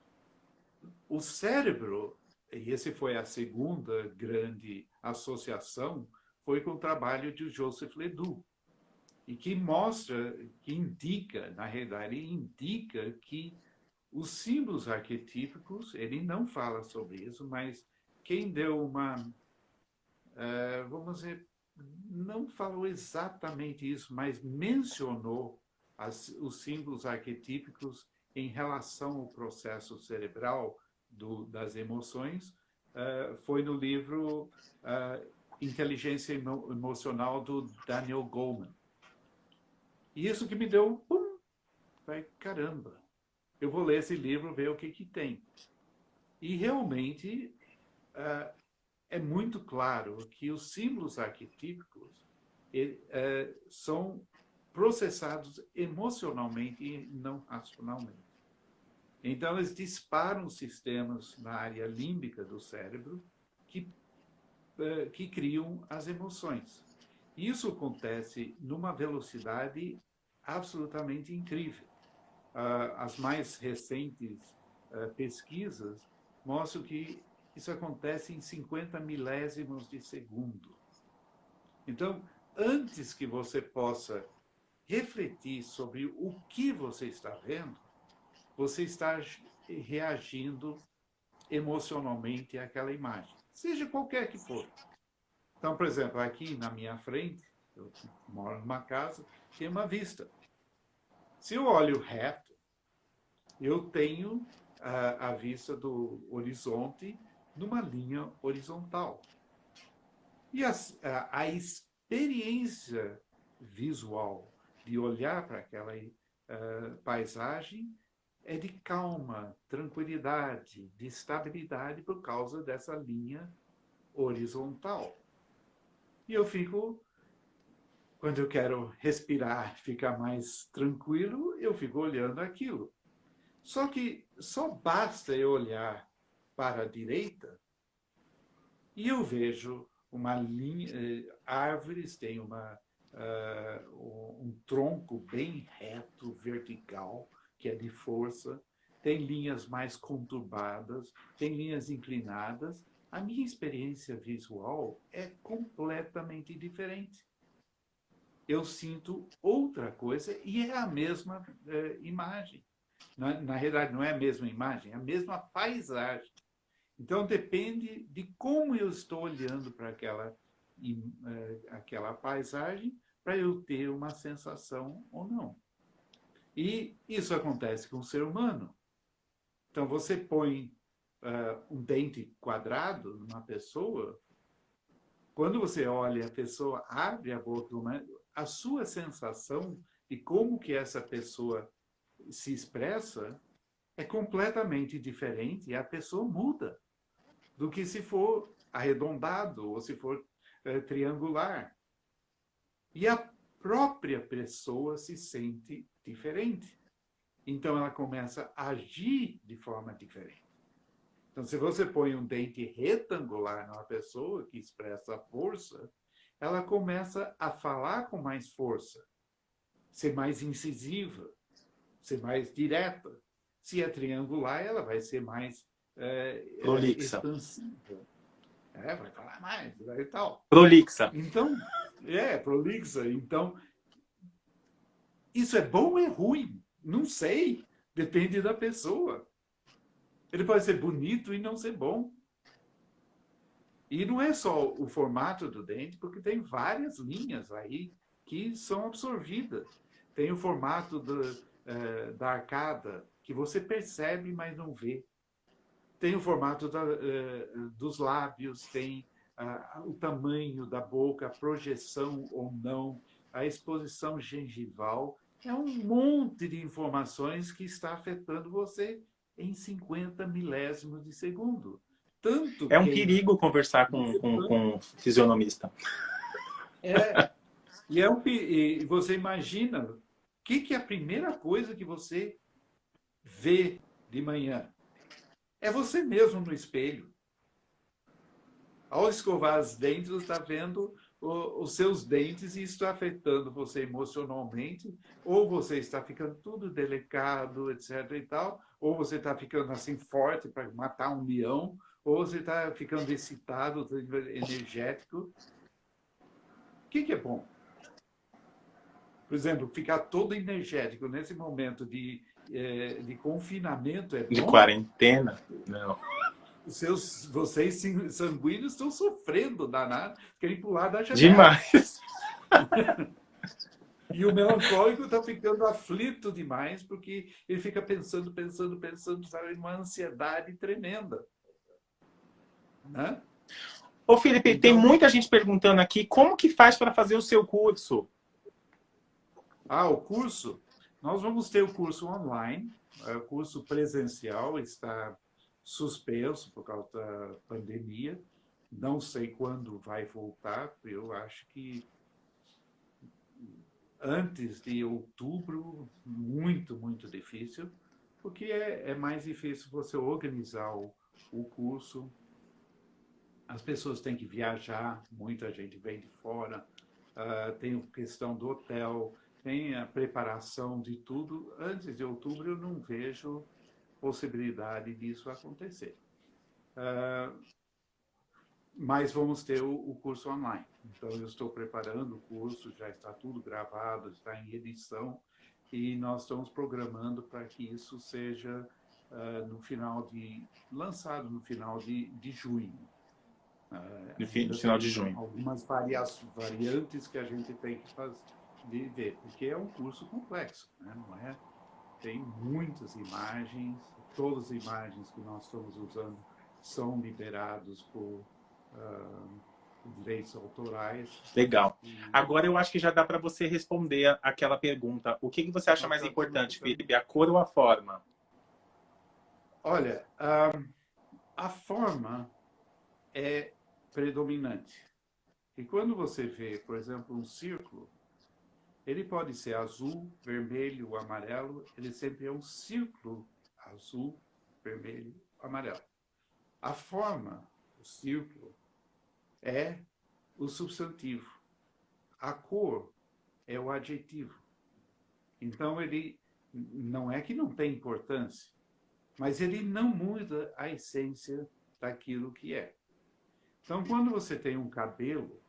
Speaker 1: o cérebro, e esse foi a segunda grande associação, foi com o trabalho de Joseph Ledoux, e que mostra, que indica, na realidade, indica que os símbolos arquetípicos, ele não fala sobre isso, mas quem deu vamos dizer, não falou exatamente isso, mas mencionou os símbolos arquetípicos em relação ao processo cerebral das emoções, foi no livro Inteligência Emocional do Daniel Goleman. E isso que me deu, caramba, eu vou ler esse livro, ver o que tem. E realmente é muito claro que os símbolos arquetípicos são processados emocionalmente e não racionalmente. Então, eles disparam sistemas na área límbica do cérebro que criam as emoções. Isso acontece numa velocidade absolutamente incrível. As mais recentes pesquisas mostram que isso acontece em 50 milésimos de segundo. Então, antes que você possa refletir sobre o que você está vendo, você está reagindo emocionalmente àquela imagem, seja qualquer que for. Então, por exemplo, aqui na minha frente, eu moro numa casa, tem uma vista. Se eu olho reto, eu tenho a vista do horizonte numa linha horizontal. E a experiência visual de olhar para aquela paisagem é de calma, tranquilidade, de estabilidade por causa dessa linha horizontal. E eu fico, quando eu quero respirar, ficar mais tranquilo, eu fico olhando aquilo. Só que só basta eu olhar para a direita e eu vejo uma linha, árvores têm um tronco bem reto, vertical, que é de força, tem linhas mais conturbadas, tem linhas inclinadas. A minha experiência visual é completamente diferente. Eu sinto outra coisa e é a mesma imagem. Na realidade, não é a mesma imagem, é a mesma paisagem. Então, depende de como eu estou olhando para aquela paisagem para eu ter uma sensação ou não. E isso acontece com o ser humano. Então, você põe um dente quadrado numa pessoa, quando você olha, a pessoa abre a boca, a sua sensação de como que essa pessoa se expressa é completamente diferente e a pessoa muda do que se for arredondado ou se for triangular. E a própria pessoa se sente diferente. Então, ela começa a agir de forma diferente. Então, se você põe um dente retangular numa pessoa que expressa força, ela começa a falar com mais força, ser mais incisiva, ser mais direta. Se é triangular, ela vai ser mais
Speaker 2: Prolixa.
Speaker 1: expansiva. Vai falar mais e tal.
Speaker 2: Prolixa.
Speaker 1: Então, prolixa. Então, isso é bom ou é ruim? Não sei. Depende da pessoa. Ele pode ser bonito e não ser bom. E não é só o formato do dente, porque tem várias linhas aí que são absorvidas. Tem o formato da arcada, que você percebe, mas não vê. Tem o formato dos lábios, tem o tamanho da boca, a projeção ou não, a exposição gengival. É um monte de informações que está afetando você em 50 milésimos de segundo. Tanto
Speaker 2: É um
Speaker 1: quem...
Speaker 2: perigo conversar com um fisionomista.
Speaker 1: E você imagina o que é a primeira coisa que você vê de manhã? É você mesmo no espelho. Ao escovar os dentes, você está vendo os seus dentes e isso está afetando você emocionalmente, ou você está ficando tudo delicado, etc. e tal, ou você está ficando assim forte para matar um leão, ou você está ficando excitado, energético. O que é bom? Por exemplo, ficar todo energético nesse momento de confinamento é bom?
Speaker 2: De quarentena? Não.
Speaker 1: Vocês sanguíneos estão sofrendo danado, querem pular da janela.
Speaker 2: Demais.
Speaker 1: E o melancólico está ficando aflito demais, porque ele fica pensando, sabe, uma ansiedade tremenda. Né?
Speaker 2: Ô, Felipe,
Speaker 1: Então,
Speaker 2: tem muita gente perguntando aqui como que faz para fazer o seu curso?
Speaker 1: o curso? Nós vamos ter o curso online, o curso presencial está suspenso por causa da pandemia. Não sei quando vai voltar, eu acho que antes de outubro, muito, muito difícil, porque é mais difícil você organizar o curso. As pessoas têm que viajar, muita gente vem de fora, tem a questão do hotel, tem a preparação de tudo. Antes de outubro, eu não vejo possibilidade disso acontecer. Mas vamos ter o curso online. Então, eu estou preparando o curso, já está tudo gravado, está em edição, e nós estamos programando para que isso seja lançado no final de junho.
Speaker 2: No
Speaker 1: Ainda
Speaker 2: final de
Speaker 1: tem
Speaker 2: junho.
Speaker 1: algumas variantes que a gente tem que ver, porque é um curso complexo, né? Não é? Tem muitas imagens, todas as imagens que nós estamos usando são liberados por direitos autorais.
Speaker 2: Legal. Agora eu acho que já dá para você responder aquela pergunta. O que você acha mais importante, Felipe? A cor ou a forma?
Speaker 1: Olha, a forma é predominante. E quando você vê, por exemplo, um círculo, ele pode ser azul, vermelho, amarelo, ele sempre é um círculo azul, vermelho, amarelo. A forma, o círculo, é o substantivo. A cor é o adjetivo. Então, ele não é que não tem importância, mas ele não muda a essência daquilo que é. Então, quando você tem um cabelo,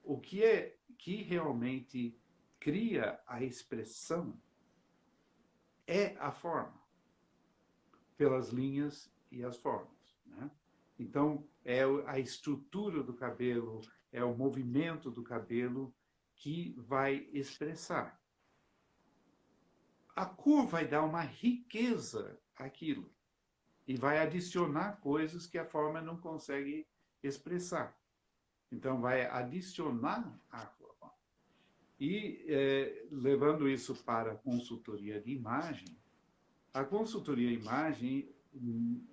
Speaker 1: o que realmente cria a expressão é a forma, pelas linhas e as formas, né? Então, é a estrutura do cabelo, é o movimento do cabelo que vai expressar. A cor vai dar uma riqueza àquilo e vai adicionar coisas que a forma não consegue expressar. Então, vai adicionar a forma. E, levando isso para a consultoria de imagem, a consultoria de imagem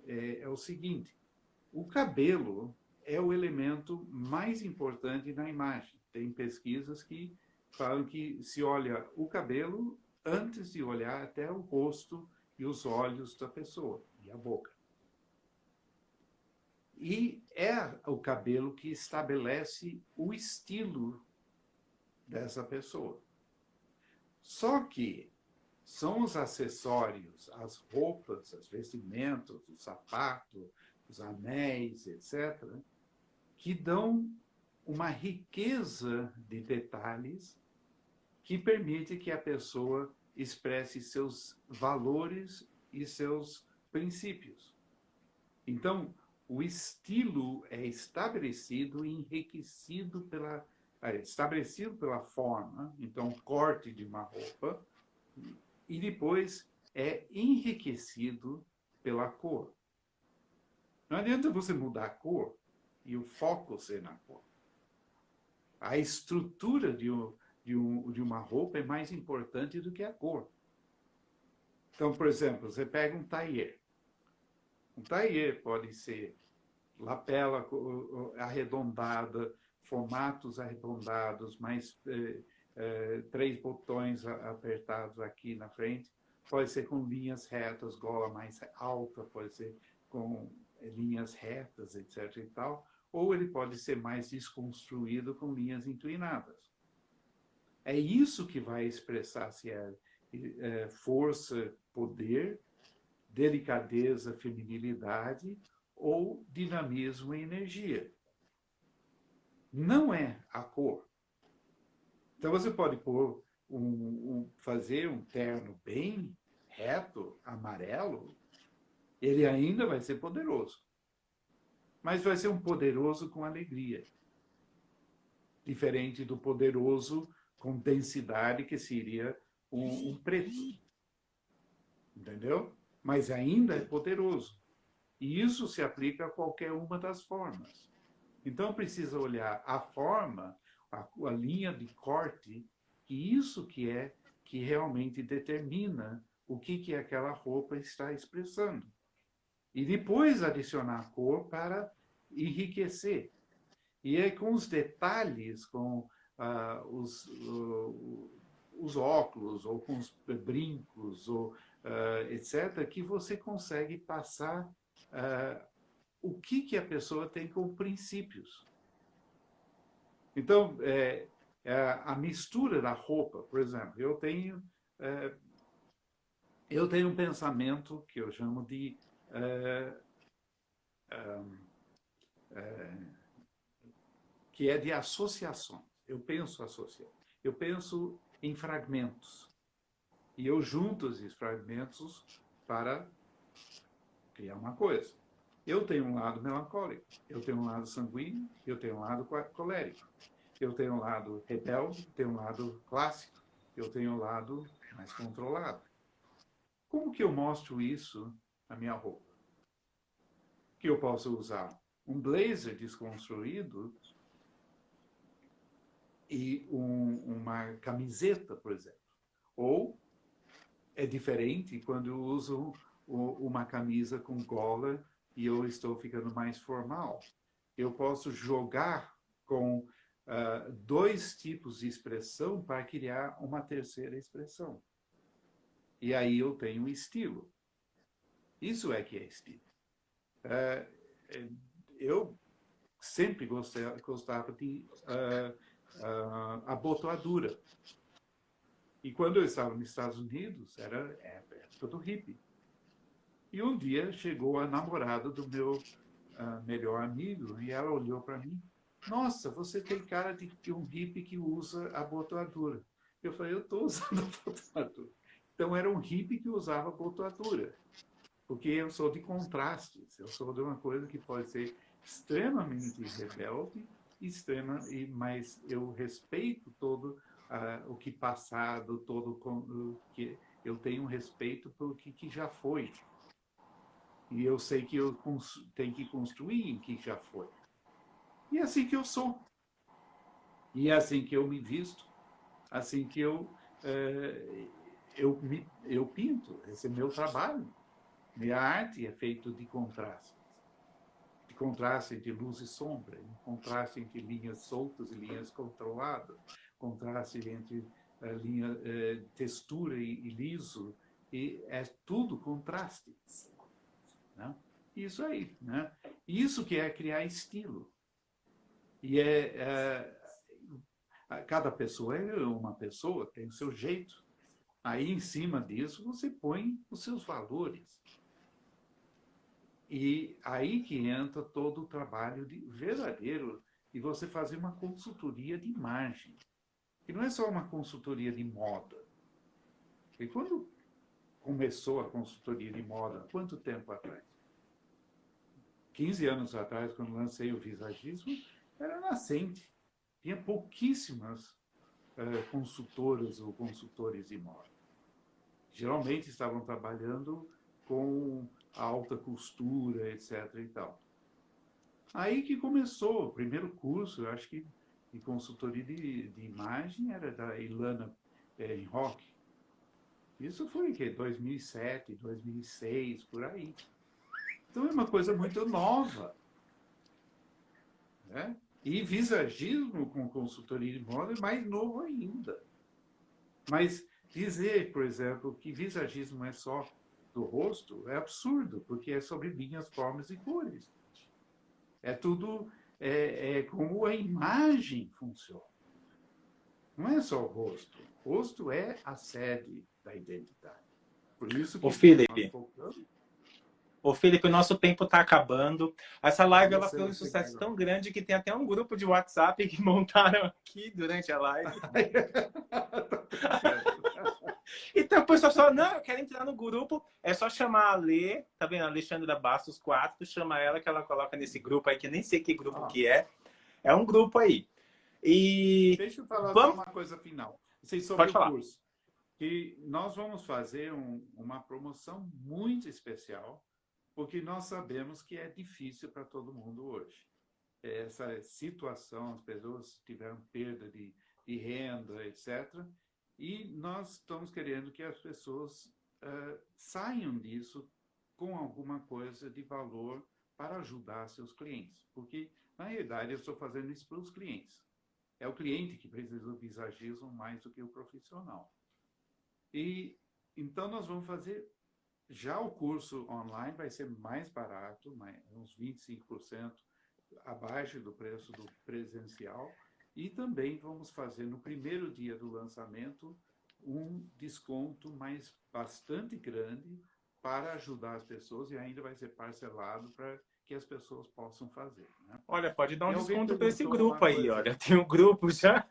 Speaker 1: é o seguinte: o cabelo é o elemento mais importante na imagem. Tem pesquisas que falam que se olha o cabelo antes de olhar até o rosto e os olhos da pessoa, e a boca. E é o cabelo que estabelece o estilo dessa pessoa. Só que são os acessórios, as roupas, as vestimentas, o sapato, os anéis, etc., que dão uma riqueza de detalhes que permite que a pessoa expresse seus valores e seus princípios. Então, o estilo é estabelecido e enriquecido estabelecido pela forma, então, corte de uma roupa, e depois é enriquecido pela cor. Não adianta você mudar a cor e o foco ser na cor. A estrutura de uma roupa é mais importante do que a cor. Então, por exemplo, você pega um tailleur. Um tailleur pode ser lapela arredondada, formatos arredondados, mais 3 botões apertados aqui na frente. Pode ser com linhas retas, gola mais alta, pode ser com linhas retas, etc. e tal. Ou ele pode ser mais desconstruído com linhas inclinadas. É isso que vai expressar se é força, poder, delicadeza, feminilidade ou dinamismo e energia. Não é a cor. Então você pode fazer um terno bem reto, amarelo, ele ainda vai ser poderoso. Mas vai ser um poderoso com alegria. Diferente do poderoso com densidade, que seria um preto. Entendeu? Mas ainda é poderoso. E isso se aplica a qualquer uma das formas. Então, precisa olhar a forma, a linha de corte, e isso que realmente determina o que aquela roupa está expressando. E depois adicionar a cor para enriquecer. E é com os detalhes, com os óculos, ou com os brincos, ou etc., que você consegue passar o que a pessoa tem como princípios. Então, a mistura da roupa, por exemplo, eu tenho um pensamento que eu chamo de que é de associação. Eu penso associar. Eu penso em fragmentos. E eu junto esses fragmentos para criar uma coisa. Eu tenho um lado melancólico, eu tenho um lado sanguíneo, eu tenho um lado colérico. Eu tenho um lado rebelde, tenho um lado clássico, eu tenho um lado mais controlado. Como que eu mostro isso na minha roupa? Que eu posso usar um blazer desconstruído e uma camiseta, por exemplo. Ou é diferente quando eu uso uma camisa com gola e eu estou ficando mais formal. Eu posso jogar com dois tipos de expressão para criar uma terceira expressão. E aí eu tenho estilo. Isso é que é estilo. Eu sempre gostava de abotoadura. E quando eu estava nos Estados Unidos, era época do hippie. E um dia chegou a namorada do meu melhor amigo e ela olhou para mim. Nossa, você tem cara de um hippie que usa abotoadura. Eu falei, eu estou usando abotoadura. Então era um hippie que usava abotoadura. Porque eu sou de contrastes. Eu sou de uma coisa que pode ser extremamente rebelde, mas eu respeito todo o que passado, todo o que eu tenho respeito pelo que já foi. E eu sei que eu tenho que construir em que já foi. E é assim que eu sou. E é assim que eu me visto, assim que eu pinto. Esse é meu trabalho. Minha arte é feita de contrastes. De contraste entre luz e sombra, de contraste entre linhas soltas e linhas controladas, contraste entre textura e liso. E é tudo contrastes. Né? Isso aí. Né? Isso que é criar estilo. E cada pessoa é uma pessoa, tem o seu jeito. Aí, em cima disso, você põe os seus valores. E aí que entra todo o trabalho verdadeiro de você fazer uma consultoria de imagem. E não é só uma consultoria de moda. E quando começou a consultoria de moda, quanto tempo atrás? 15 anos atrás, quando lancei o Visagismo, era nascente. Tinha pouquíssimas consultoras ou consultores de moda. Geralmente estavam trabalhando com alta costura, etc. e tal. Aí que começou o primeiro curso, eu acho que de consultoria de imagem era da Ilana Rock. Isso foi em 2007, 2006, por aí. Então é uma coisa muito nova. Né? E visagismo com consultoria de moda é mais novo ainda. Mas dizer, por exemplo, que visagismo é só do rosto é absurdo, porque é sobre linhas, formas e cores. É tudo como a imagem funciona. Não é só o rosto. O rosto é a sede da identidade. Por isso que
Speaker 2: Ô, Felipe, o nosso tempo está acabando. Essa live ela foi um sucesso tão grande que tem até um grupo de WhatsApp que montaram aqui durante a live. Então, pessoal, só não, eu quero entrar no grupo, é só chamar a Lê, tá vendo? Alexandra Bastos 4, chama ela que ela coloca nesse grupo aí, que eu nem sei que grupo que é. É um grupo aí. E
Speaker 1: deixa eu falar só uma coisa final. Sobre
Speaker 2: Pode falar.
Speaker 1: o curso. Que nós vamos fazer uma promoção muito especial, porque nós sabemos que é difícil para todo mundo hoje. Essa situação, as pessoas tiveram perda de renda, etc. E nós estamos querendo que as pessoas saiam disso com alguma coisa de valor para ajudar seus clientes. Porque, na realidade, eu estou fazendo isso para os clientes. é o cliente que precisa do visagismo mais do que o profissional. E então nós vamos fazer, já o curso online vai ser mais barato, uns 25% abaixo do preço do presencial, e também vamos fazer no primeiro dia do lançamento um desconto bastante grande para ajudar as pessoas, e ainda vai ser parcelado para que as pessoas possam fazer, né?
Speaker 2: Olha, pode dar um
Speaker 1: E alguém
Speaker 2: desconto para esse
Speaker 1: perguntou
Speaker 2: grupo
Speaker 1: uma
Speaker 2: aí,
Speaker 1: coisa
Speaker 2: olha. Tem um grupo já.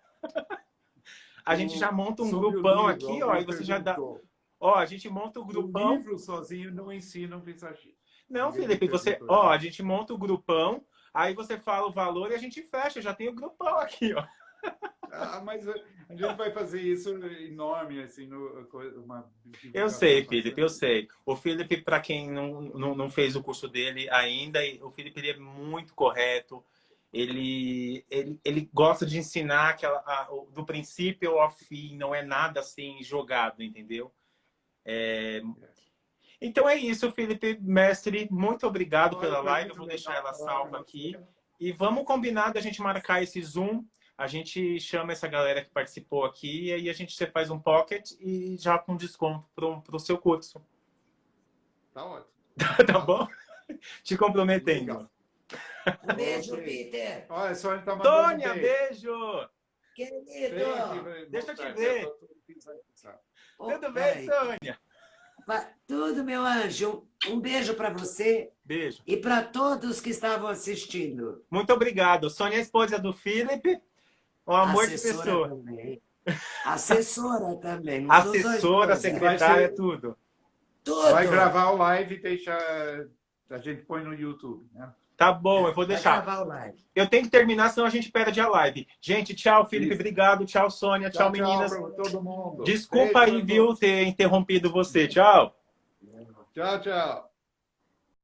Speaker 2: A gente já monta um
Speaker 1: sobre o
Speaker 2: grupão
Speaker 1: livro,
Speaker 2: aqui, ó,
Speaker 1: alguém
Speaker 2: e você já dá.
Speaker 1: perguntou.
Speaker 2: Ó, a gente monta o
Speaker 1: O
Speaker 2: grupão.
Speaker 1: livro sozinho não ensina um visagismo.
Speaker 2: Não,
Speaker 1: Alguém me
Speaker 2: Felipe, você,
Speaker 1: perguntou
Speaker 2: ó,
Speaker 1: isso.
Speaker 2: a gente monta o grupão, aí você fala o valor e a gente fecha. Já tem o grupão aqui, ó.
Speaker 1: Mas a gente vai fazer isso enorme, assim, uma
Speaker 2: Eu
Speaker 1: divulgação
Speaker 2: sei, Felipe, eu
Speaker 1: bastante.
Speaker 2: sei. O Felipe, para quem não fez o curso dele ainda, o Felipe ele é muito correto. Ele gosta de ensinar do princípio ao fim, não é nada assim jogado, entendeu? Então é isso, Felipe, mestre. Muito obrigado
Speaker 1: Olha,
Speaker 2: pela
Speaker 1: foi
Speaker 2: live. Eu
Speaker 1: muito
Speaker 2: vou deixar
Speaker 1: legal
Speaker 2: ela
Speaker 1: falar com
Speaker 2: salva
Speaker 1: você.
Speaker 2: aqui. E vamos combinar da gente marcar esse Zoom. A gente chama essa galera que participou aqui e aí você faz um pocket e já com desconto para o seu curso.
Speaker 1: Tá ótimo.
Speaker 2: Tá bom? Te comprometendo.
Speaker 1: Legal.
Speaker 3: Um beijo,
Speaker 1: Ok.
Speaker 3: Peter.
Speaker 1: Olha, a Sônia tá mandando
Speaker 2: Tônia,
Speaker 1: um beijo.
Speaker 2: beijo!
Speaker 3: Querido.
Speaker 2: Deixa eu te
Speaker 1: mostrar,
Speaker 2: ver.
Speaker 1: tô tudo visualizado.
Speaker 2: Tudo bem,
Speaker 3: Peraí.
Speaker 2: Tônia?
Speaker 3: Tudo, meu anjo. Um beijo para você
Speaker 2: Beijo.
Speaker 3: e para todos que estavam assistindo.
Speaker 2: Muito obrigado. Sônia é esposa do Felipe. Um amor de
Speaker 3: Assessora
Speaker 2: pessoa.
Speaker 3: também. Assessora também. Não sou só
Speaker 2: Assessora,
Speaker 3: esposa.
Speaker 2: secretária, tudo.
Speaker 3: Tudo.
Speaker 1: Vai gravar o live e deixa. A gente põe no YouTube, né?
Speaker 2: Tá bom, eu vou
Speaker 3: Vai
Speaker 2: deixar.
Speaker 3: gravar o live.
Speaker 2: Eu tenho que terminar, senão a gente perde a live. Gente, tchau, Felipe.
Speaker 1: Isso.
Speaker 2: Obrigado. Tchau, Sônia. Tchau, meninas.
Speaker 1: Tchau para todo mundo.
Speaker 2: Desculpa
Speaker 1: Beijo
Speaker 2: aí,
Speaker 1: pra
Speaker 2: viu,
Speaker 1: todos.
Speaker 2: ter interrompido você. Tchau.
Speaker 1: Tchau, tchau.